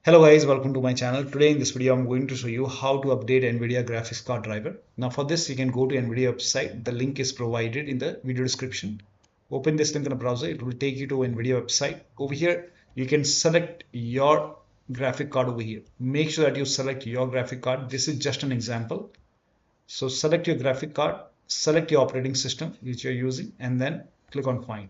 Hello guys, welcome to my channel. Today in this video I'm going to show you how to update Nvidia graphics card driver. Now for this you can go to Nvidia website. The link is provided in the video description. Open this link in the browser. It will take you to Nvidia website. Over here you can select your graphic card over here. Make sure that you select your graphic card. This is just an example. So select your graphic card, select your operating system which you're using, and then click on find.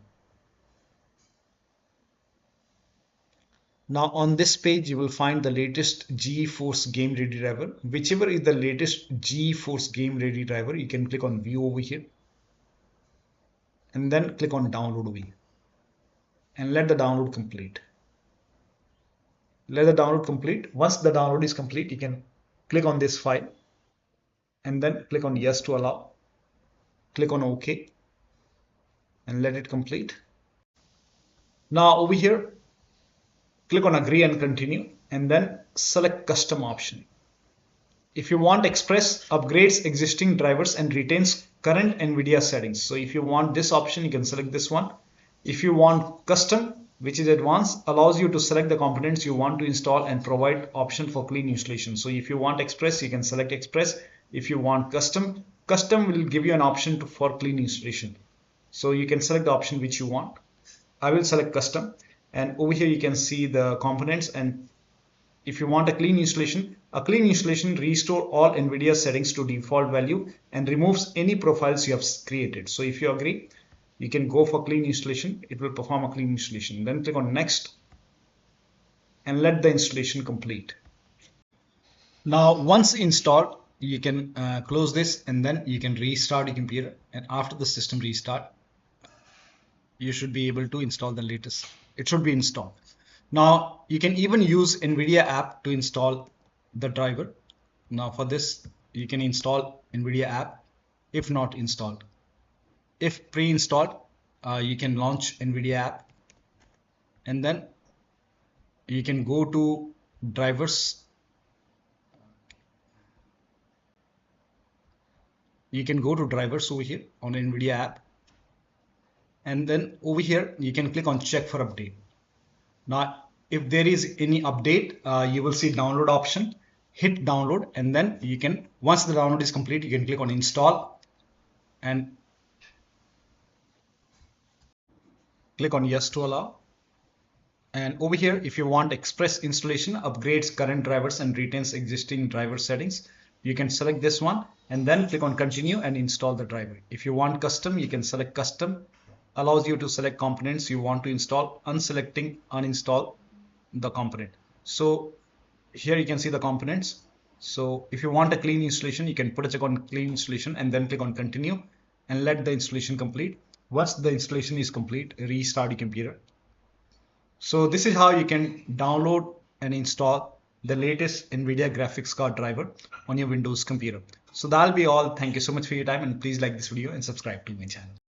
Now on this page you will find the latest GeForce Game Ready driver. Whichever is the latest GeForce Game Ready driver, you can click on view over here and then click on download over here and let the download complete. Let the download complete. Once the download is complete, you can click on this file and then click on yes to allow. Click on OK and let it complete. Now over here, click on agree and continue and then select custom option. If you want Express, upgrades existing drivers and retains current Nvidia settings. So if you want this option, you can select this one. If you want custom, which is advanced, allows you to select the components you want to install and provide option for clean installation. So if you want Express, you can select Express. If you want custom, custom will give you an option for clean installation. So you can select the option which you want. I will select custom, and over here you can see the components, and if you want a clean installation restore all Nvidia settings to default value and removes any profiles you have created. So if you agree, you can go for clean installation. It will perform a clean installation. Then click on next and let the installation complete. Now once installed, you can close this and then you can restart your computer, and after the system restart you should be able to install the latest. It should be installed. Now you can even use Nvidia app to install the driver. Now for this you can install Nvidia app if not installed. If pre-installed, you can launch Nvidia app and then you can go to drivers. You can go to drivers over here on Nvidia app, and then over here you can click on check for update. Now if there is any update, you will see download option. Hit download and then you can, once the download is complete, you can click on install and click on yes to allow. And over here, if you want Express installation, upgrades current drivers and retains existing driver settings, you can select this one and then click on continue and install the driver. If you want custom, you can select custom. Allows you to select components you want to install, unselecting uninstall the component. So here you can see the components. So if you want a clean installation, you can put a check on clean installation and then click on continue and let the installation complete. Once the installation is complete, restart your computer. So this is how you can download and install the latest Nvidia graphics card driver on your Windows computer. So that'll be all. Thank you so much for your time, and please like this video and subscribe to my channel.